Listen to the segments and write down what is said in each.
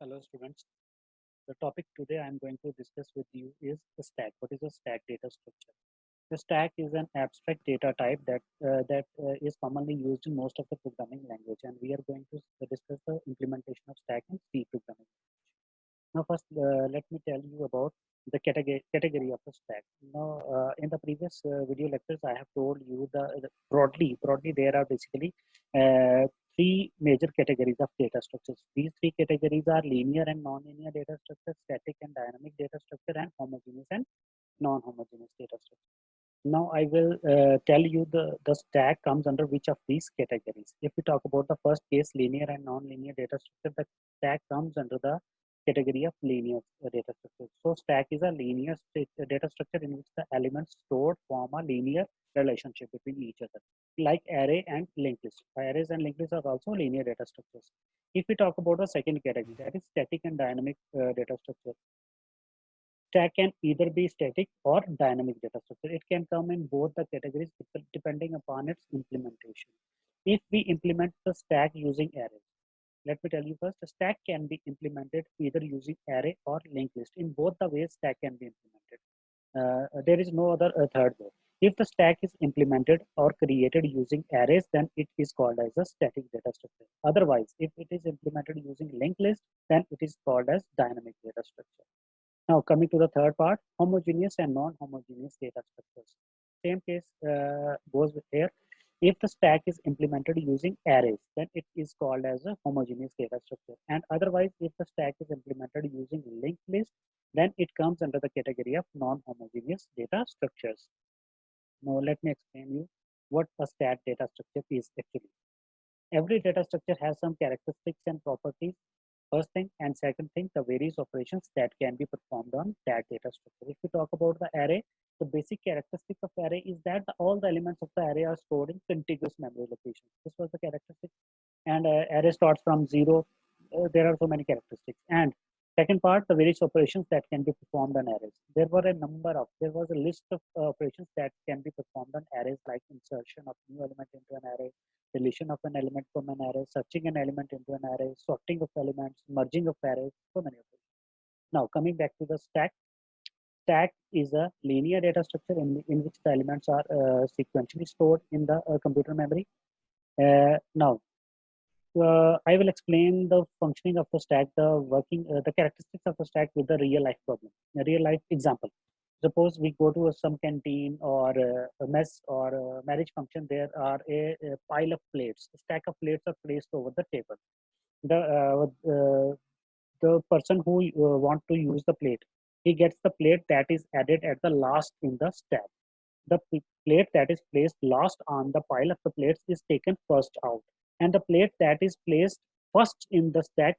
Hello students. The topic today I am going to discuss with you is the stack. What is a stack data structure? The stack is an abstract data type that is commonly used in most of the programming language, and we are going to discuss the implementation of stack in C programming. Now, first, let me tell you about the category of the stack. Now, in the previous video lectures, I have told you the broadly there are basically uh, three major categories of data structures. These three categories are linear and non-linear data structure, static and dynamic data structure, and homogeneous and non-homogeneous data structure. Now I will tell you the stack comes under which of these categories. If we talk about the first case, linear and non-linear data structure, the stack comes under the category of linear data structure. So stack is a linear data structure in which the elements stored form a linear relationship between each other, like array and linked list. Arrays and linked lists are also linear data structures. If we talk about the second category, that is static and dynamic data structure. Stack can either be static or dynamic data structure. It can come in both the categories depending upon its implementation. If we implement the stack using arrays, let me tell you first, a stack can be implemented either using array or linked list. In both the ways, stack can be implemented. There is no other third way. If the stack is implemented or created using arrays, then it is called as a static data structure. Otherwise, if it is implemented using linked list, then it is called as dynamic data structure. Now coming to the third part, homogeneous and non-homogeneous data structures. Same case goes with here. If the stack is implemented using arrays, then it is called as a homogeneous data structure. And otherwise, if the stack is implemented using linked list, then it comes under the category of non-homogeneous data structures. Now let me explain you what a stack data structure is actually. Every data structure has some characteristics and properties. First thing, and second thing, the various operations that can be performed on that data structure. If we talk about the array, the basic characteristic of array is that all the elements of the array are stored in contiguous memory locations. This was the characteristic. And array starts from zero. There are so many characteristics. And second part, the various operations that can be performed on arrays. There was a list of operations that can be performed on arrays, like insertion of new element into an array, deletion of an element from an array, searching an element into an array, sorting of elements, merging of arrays, so many operations. Now coming back to the stack. Stack is a linear data structure in which the elements are sequentially stored in the computer memory. Now, I will explain the functioning of the stack, the characteristics of the stack with the real life problem, a real life example. Suppose we go to some canteen or a mess or a marriage function. There are a pile of plates. A stack of plates are placed over the table. The person who want to use the plate, he gets the plate that is added at the last in the stack. The plate that is placed last on the pile of the plates is taken first out, and the plate that is placed first in the stack,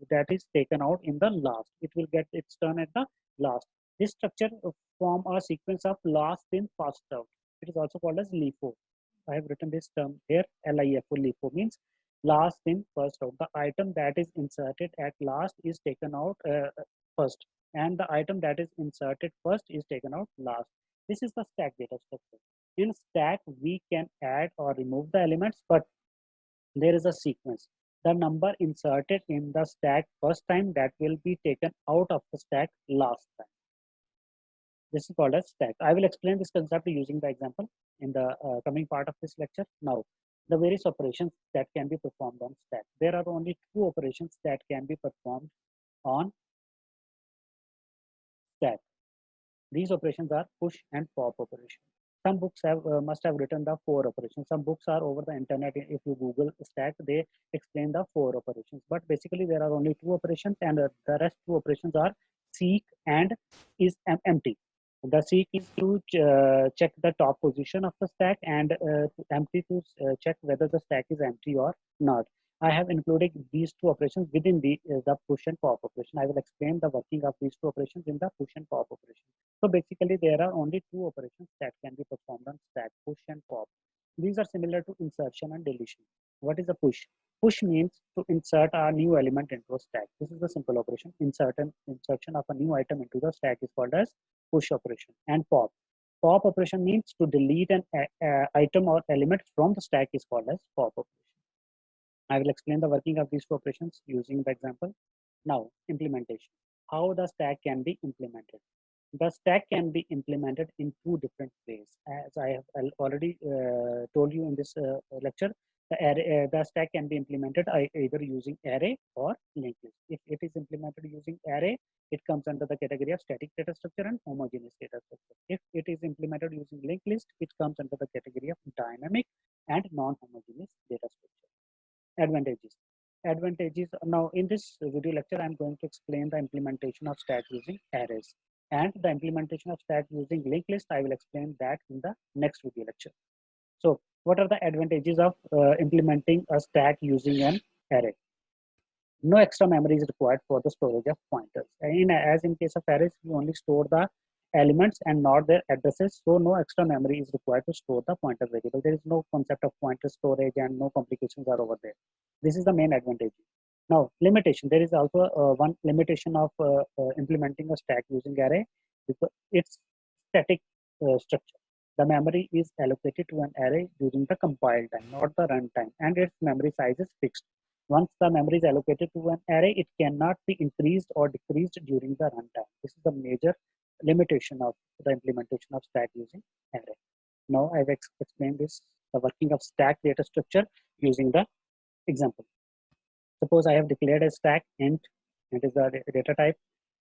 that is taken out in the last. It will get its turn at the last. This structure form a sequence of last in first out. It is also called as LIFO. I have written this term here. LIFO. LIFO means last in first out. The item that is inserted at last is taken out first, and the item that is inserted first is taken out last. This is the stack data structure. In stack, we can add or remove the elements, but there is a sequence. The number inserted in the stack first time, that will be taken out of the stack last time. This is called as stack. I will explain this concept using the example in the coming part of this lecture. Now, the various operations that can be performed on stack. There are only two operations that can be performed on stack. These operations are push and pop operations. Some books have must have written the four operations. Some books are over the internet. If you Google stack, they explain the four operations. But basically, there are only two operations, and the rest two operations are seek and is empty. The seek is to check the top position of the stack, and empty to check whether the stack is empty or not. I have included these two operations within the push and pop operation. I will explain the working of these two operations in the push and pop operation. So basically, there are only two operations that can be performed on stack, push and pop. These are similar to insertion and deletion. What is a push? Push means to insert a new element into a stack. This is a simple operation. Insertion of a new item into the stack is called as push operation. And pop. Pop operation means to delete an item or element from the stack is called as pop operation. I will explain the working of these two operations using the example. Now, implementation. How the stack can be implemented. The stack can be implemented in two different ways. As I have already told you in this lecture, the stack can be implemented either using array or linked list. If it is implemented using array, it comes under the category of static data structure and homogeneous data structure. If it is implemented using linked list, it comes under the category of dynamic and non-homogeneous data structure. Advantages. Now in this video lecture, I'm going to explain the implementation of stack using arrays, and the implementation of stack using linked list, I will explain that in the next video lecture. So what are the advantages of implementing a stack using an array? No extra memory is required for the storage of pointers. As in case of arrays, we only store the elements and not their addresses, so no extra memory is required to store the pointer variable. There is no concept of pointer storage and no complications are over there. This is the main advantage. Now, limitation. There is also one limitation of implementing a stack using array, because it's static structure. The memory is allocated to an array during the compile time, not the runtime, and its memory size is fixed. Once the memory is allocated to an array, it cannot be increased or decreased during the runtime. This is the major limitation of the implementation of stack using array. Now I've explained this, the working of stack data structure using the example. Suppose I have declared a stack int, it is the data type.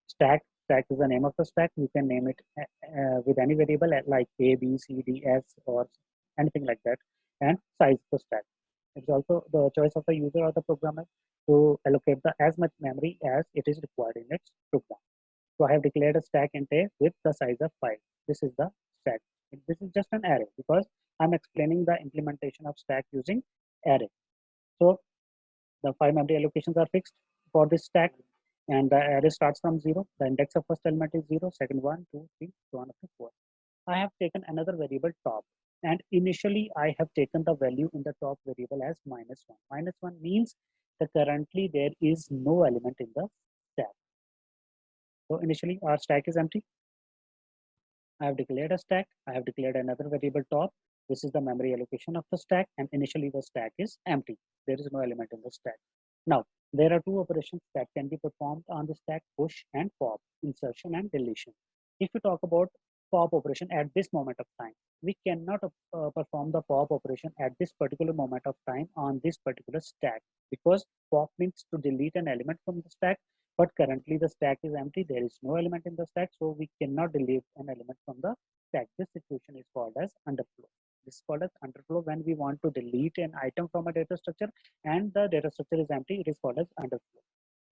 Stack is the name of the stack. You can name it with any variable like A, B, C, D, S, or anything like that. And size of the stack. It's also the choice of the user or the programmer to allocate as much memory as it is required in its program. So I have declared a stack int A with the size of 5. This is the stack. This is just an array because I'm explaining the implementation of stack using array. So the 5 memory allocations are fixed for this stack, and the array starts from 0. The index of first element is 0, second 1, 2, 3, so on up to 4. I have taken another variable top, and initially I have taken the value in the top variable as -1. -1 means that currently there is no element in the stack. So initially our stack is empty. I have declared a stack. I have declared another variable top. This is the memory allocation of the stack, and initially the stack is empty. There is no element in the stack. Now, there are two operations that can be performed on the stack: push and pop, insertion and deletion. If you talk about pop operation at this moment of time, we cannot perform the pop operation at this particular moment of time on this particular stack, because pop means to delete an element from the stack, but currently the stack is empty. There is no element in the stack, so we cannot delete an element from the stack. This situation is called as underflow. This is called as underflow when we want to delete an item from a data structure and the data structure is empty. It is called as underflow.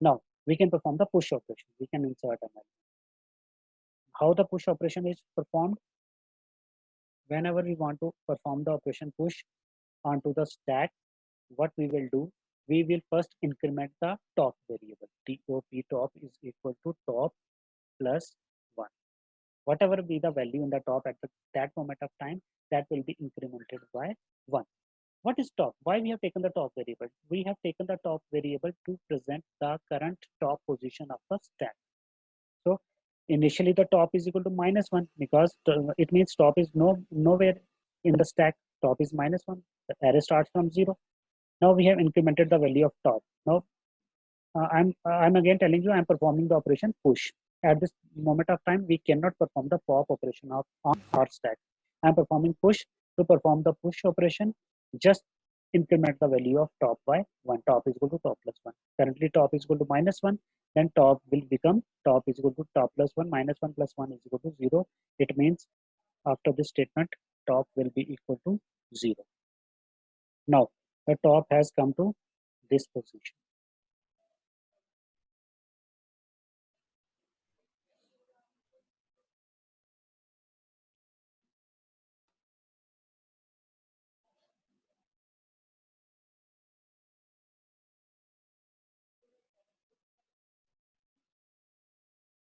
Now we can perform the push operation. We can insert an element. How the push operation is performed? Whenever we want to perform the operation push onto the stack, what we will do, we will first increment the top variable. Top is equal to top plus 1. Whatever be the value in the top at that moment of time, that will be incremented by 1. What is top? Why we have taken the top variable? We have taken the top variable to present the current top position of the stack. So initially the top is equal to -1 because it means top is nowhere in the stack. Top is -1. The array starts from 0. Now we have incremented the value of top. Now I'm again telling you I'm performing the operation push. At this moment of time, we cannot perform the pop operation on our stack. I'm performing push. To perform the push operation, just increment the value of top by 1. Top is equal to top plus 1. Currently top is equal to -1. Then top will become top is equal to top plus 1. -1 plus 1 is equal to 0. It means after this statement, top will be equal to 0. Now the top has come to this position.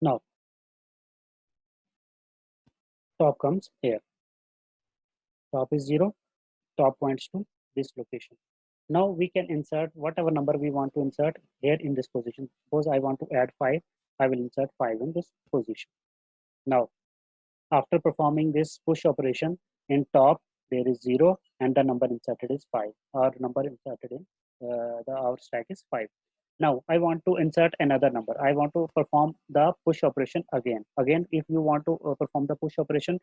Now top comes here. Top is 0. Top points to this location. Now we can insert whatever number we want to insert here in this position. Suppose I want to add 5. I will insert 5 in this position. Now, after performing this push operation, in top there is 0 and the number inserted is 5. Our number inserted in our stack is 5. Now I want to insert another number. I want to perform the push operation again. Again, if you want to perform the push operation,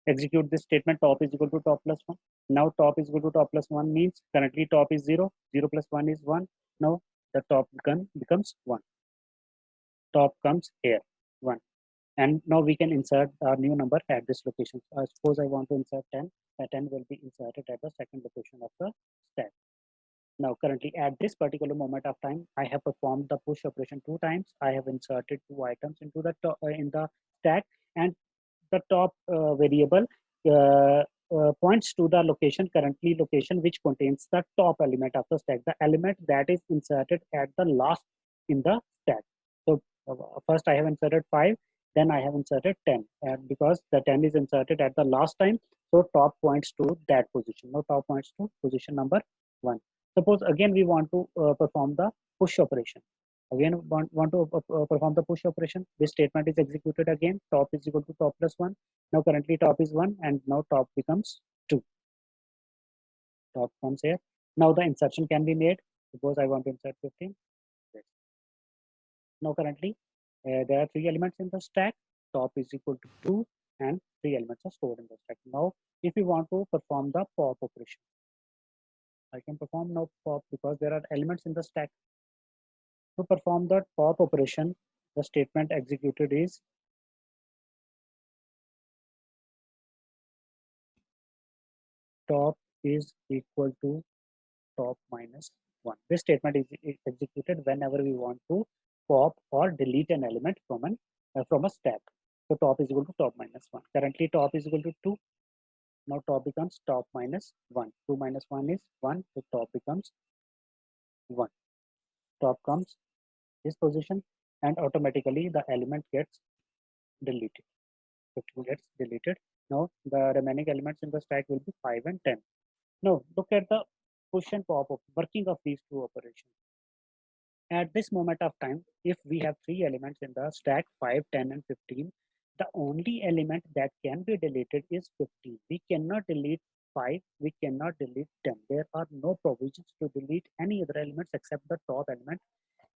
execute this statement: top is equal to top plus 1. Now top is equal to top plus 1 means currently top is 0. 0 plus 1 is 1. Now the top becomes 1. Top comes here 1. And now we can insert a new number at this location. Suppose I want to insert 10. The 10 will be inserted at the second location of the stack. Now currently at this particular moment of time, I have performed the push operation 2 times. I have inserted 2 items into the in the stack, and the top variable uh, points to the currently location which contains the top element of the stack, the element that is inserted at the last in the stack. So first I have inserted 5, then I have inserted 10, and because the 10 is inserted at the last time, so top points to that position. Now top points to position number 1. Suppose again we want to perform the push operation. Again want to perform the push operation. This statement is executed again. Top is equal to top plus 1. Now currently top is 1, and now top becomes 2. Top comes here. Now the insertion can be made. Suppose I want to insert 15. Yes. Now currently there are 3 elements in the stack. Top is equal to 2, and 3 elements are stored in the stack. Now if we want to perform the pop operation, I can perform now pop because there are elements in the stack. To perform the pop operation, the statement executed is top is equal to top minus 1. This statement is executed whenever we want to pop or delete an element from a stack. So top is equal to top minus 1. Currently top is equal to 2. Now top becomes top minus 1. 2 minus 1 is 1. So top becomes 1. Top comes this position, and automatically the element gets deleted. So 2 gets deleted. Now the remaining elements in the stack will be 5 and 10. Now look at the push and pop of working of these two operations. At this moment of time, if we have 3 elements in the stack, 5, 10, and 15, the only element that can be deleted is 15. We cannot delete 5, we cannot delete 10. There are no provisions to delete any other elements except the top element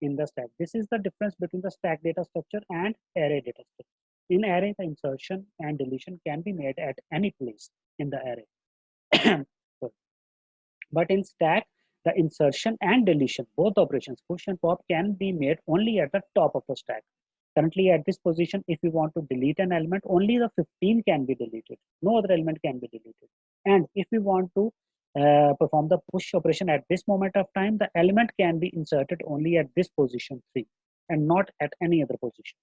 in the stack. This is the difference between the stack data structure and array data structure. In array, the insertion and deletion can be made at any place in the array. But in stack, the insertion and deletion, both operations, push and pop, can be made only at the top of the stack. Currently at this position, if we want to delete an element, only the 15 can be deleted. No other element can be deleted. And if we want to perform the push operation at this moment of time, the element can be inserted only at this position 3 and not at any other position.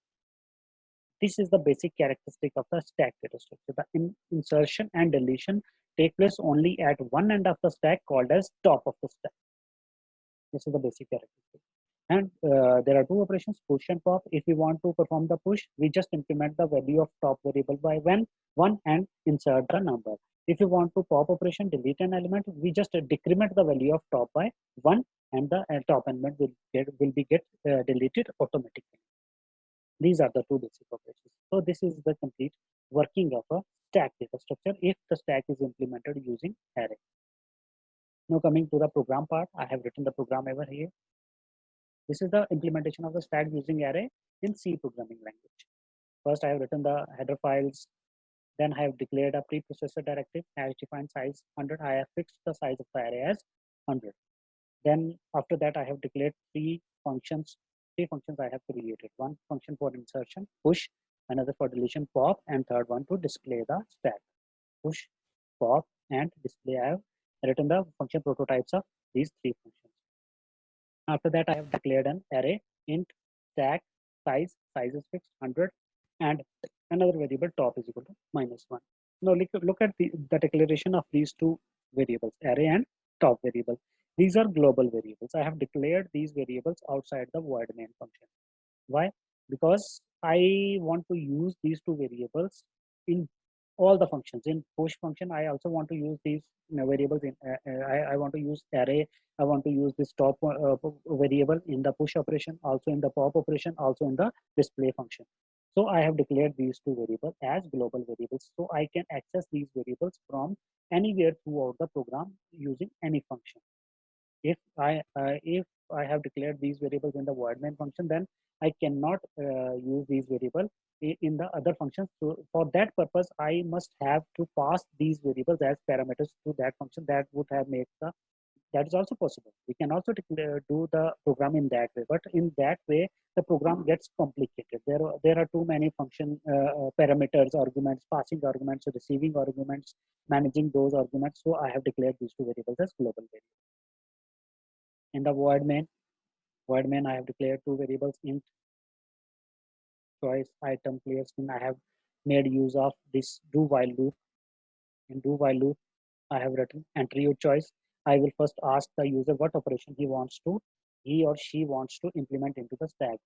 This is the basic characteristic of the stack data structure. The insertion and deletion take place only at one end of the stack called as top of the stack. This is the basic characteristic. And there are 2 operations, push and pop. If we want to perform the push, we just implement the value of top variable by 1 and insert the number. If you want to pop operation, delete an element, we just decrement the value of top by 1, and the top element will be deleted automatically. These are the 2 basic operations. So this is the complete working of a stack data structure if the stack is implemented using array. Now coming to the program part, I have written the program over here. This is the implementation of the stack using array in C programming language. First, I have written the header files. Then I have declared a preprocessor directive, hash defined size 100. I have fixed the size of the array as 100. Then after that, I have declared 3 functions. 3 functions I have created. One function for insertion, push, another for deletion, pop, and third one to display the stack. Push, pop, and display. I have written the function prototypes of these 3 functions. After that, I have declared an array, int, stack, size is fixed 100, and another variable top is equal to -1. Now look at the declaration of these 2 variables, array and top variable. These are global variables. I have declared these variables outside the void main function. Why? Because I want to use these 2 variables in all the functions. In push function, I also want to use these variables. I want to use array. I want to use this top variable in the push operation, also in the pop operation, also in the display function. So I have declared these 2 variables as global variables. So I can access these variables from anywhere throughout the program using any function. If I have declared these variables in the void main function, then I cannot use these variables in the other functions. So for that purpose, I must have to pass these variables as parameters to that function. That would have made the, that is also possible. We can also do the program in that way, but in that way the program gets complicated. There are too many function parameters, arguments, passing arguments, receiving arguments, managing those arguments. So I have declared these two variables as global variables. In the void main I have declared two variables, int choice item clear screen. I have made use of this do while loop. In do while loop I have written enter your choice. I will first ask the user what operation he or she wants to implement into the stack.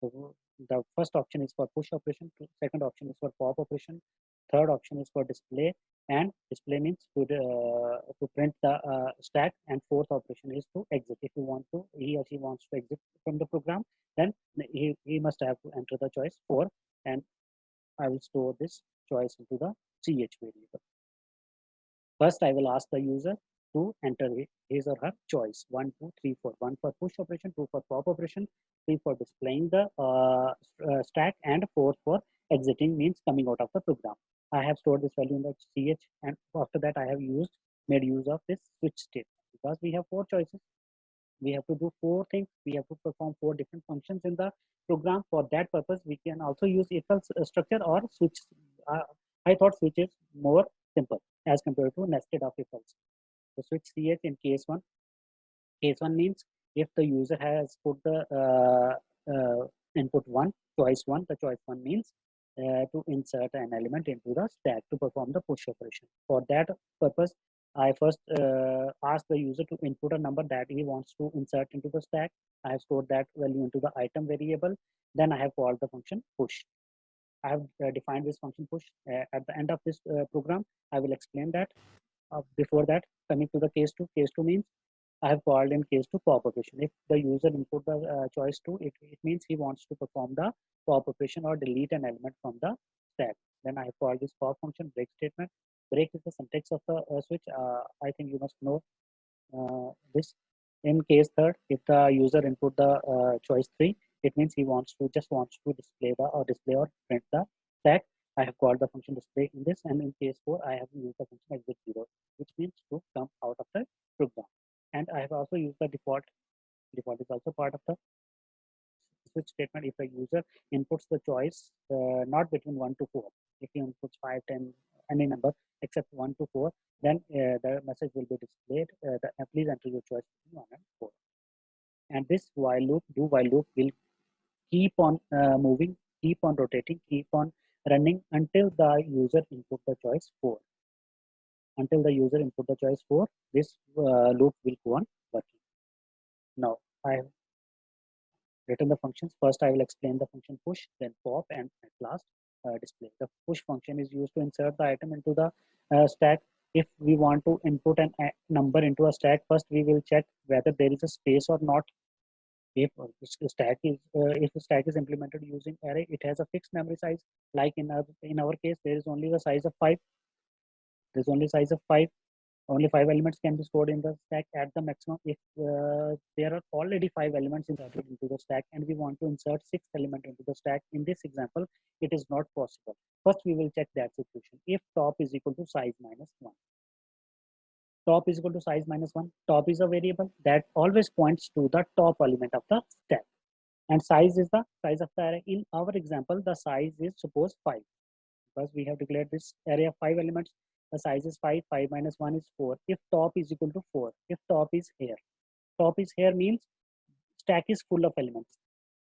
So the first option is for push operation, second option is for pop operation, third option is for display, and display means to print the stack, and fourth operation is to exit. If you want to, he or she wants to exit from the program, then he must have to enter the choice 4, and I will store this choice into the ch variable. First, I will ask the user to enter his or her choice 1, 2, 3, 4. 1 for push operation, 2 for pop operation, 3 for displaying the stack, and 4 for exiting, means coming out of the program. I have stored this value in the ch, and after that I have made use of this switch statement, because we have 4 choices. We have to do 4 things. We have to perform 4 different functions in the program. For that purpose, we can also use if else structure or switch. I thought switch is more simple as compared to nested of if else. So switch ch in case 1. Case 1 means if the user has put the input 1, choice 1, the choice 1 means to insert an element into the stack to perform the push operation. For that purpose, I first ask the user to input a number that he wants to insert into the stack. I have stored that value into the item variable. Then I have called the function push. I have defined this function push. At the end of this program, I will explain that. Before that, coming to the case 2 means I have called in case 2 pop operation. If the user input the choice 2, it means he wants to perform the pop operation or delete an element from the stack. Then I have called this pop function break statement. Break is the syntax of the switch. I think you must know this. In case 3rd, if the user input the choice 3, it means he wants to display or print the stack. I have called the function display in this, and in case 4, I have used the function exit 0, which means to come out of the program. And I have also used the default. Default is also part of the switch statement. If a user inputs the choice not between 1 to 4, if he inputs 5, 10, any number except 1 to 4, then the message will be displayed. Please enter your choice between 1 and 4. And this do while loop will keep on moving, keep on rotating, keep on running until the user input the choice 4. Until the user input the choice 4, this loop will go on working. Now, I have written the functions. First, I will explain the function push, then pop, and at last display. The push function is used to insert the item into the stack. If we want to input a number into a stack, first we will check whether there is a space or not. If the stack is implemented using array, it has a fixed memory size. Like in our case, there is only the size of 5. There's only size of 5. Only 5 elements can be stored in the stack at the maximum. If there are already 5 elements inserted into the stack and we want to insert 6th element into the stack, in this example, it is not possible. First, we will check that situation. If top is equal to size minus 1. Top is equal to size minus 1. Top is a variable that always points to the top element of the stack. And size is the size of the array. In our example, the size is suppose 5. Because we have declared this array of 5 elements, the size is 5. 5 minus 1 is 4. If top is equal to 4, if top is here means stack is full of elements.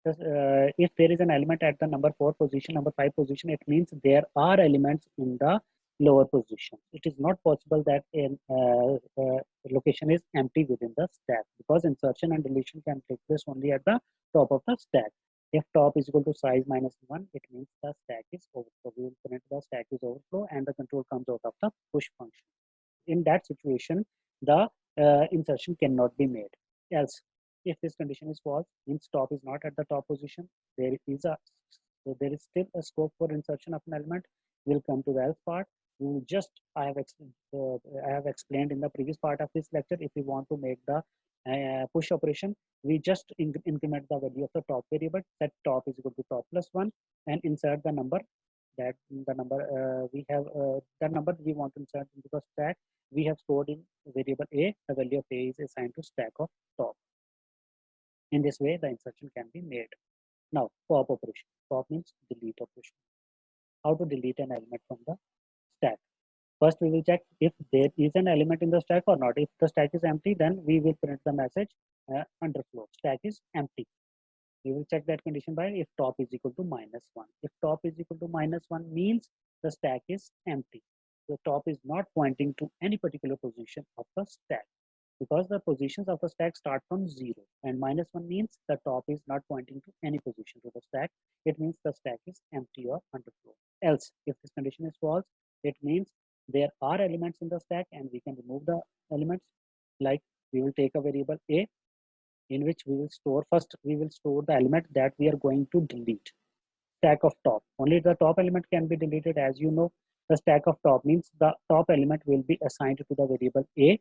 If there is an element at the number 4 position, number 5 position, it means there are elements in the lower position. It is not possible that a location is empty within the stack, because insertion and deletion can take place only at the top of the stack. If top is equal to size minus 1, it means the stack is overflow. We will print the stack is overflow and the control comes out of the push function. In that situation, the insertion cannot be made. Else, if this condition is false, means top is not at the top position, there is still a scope for insertion of an element. We'll come to the else part. I have explained in the previous part of this lecture. If we want to make the push operation, we just increment the value of the top variable, set top is equal to top plus 1, and insert the number that the number we have the number we want to insert into the stack we have stored in variable a. The value of a is assigned to stack of top. In this way, the insertion can be made. Now, pop operation. Pop means delete operation. How to delete an element from the stack? First, we will check if there is an element in the stack or not. If the stack is empty, then we will print the message underflow. Stack is empty. We will check that condition by if top is equal to -1. If top is equal to -1 means the stack is empty. The top is not pointing to any particular position of the stack because the positions of the stack start from 0, and -1 means the top is not pointing to any position to the stack. It means the stack is empty or underflow. Else, if this condition is false, it means there are elements in the stack and we can remove the elements. Like we will take a variable a in which we will store first we will store the element that we are going to delete. Stack of top, only the top element can be deleted. As you know, the stack of top means the top element will be assigned to the variable a,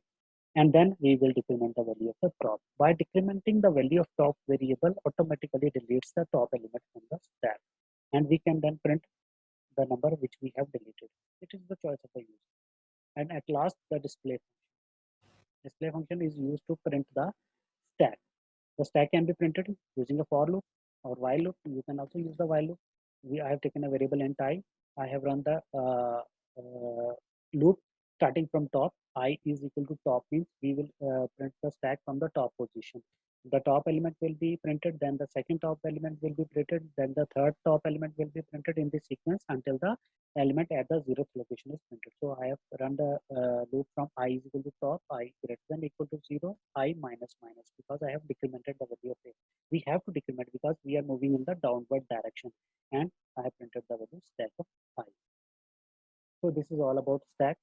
and then we will decrement the value of the top. By decrementing the value of top variable automatically deletes the top element from the stack, and we can then print the number which we have deleted. It is the choice of the user. And at last, the display function. Display function is used to print the stack. The stack can be printed using a for loop or while loop. You can also use the while loop. I have taken a variable int I. I have run the loop starting from top. I is equal to top means we will print the stack from the top position. The top element will be printed, then the second top element will be printed, then the third top element will be printed in this sequence until the element at the 0th location is printed. So I have run the loop from I is equal to top, I greater than equal to 0, I minus minus, because I have decremented the value of a. We have to decrement because we are moving in the downward direction, and I have printed the value stack of I. So this is all about stack.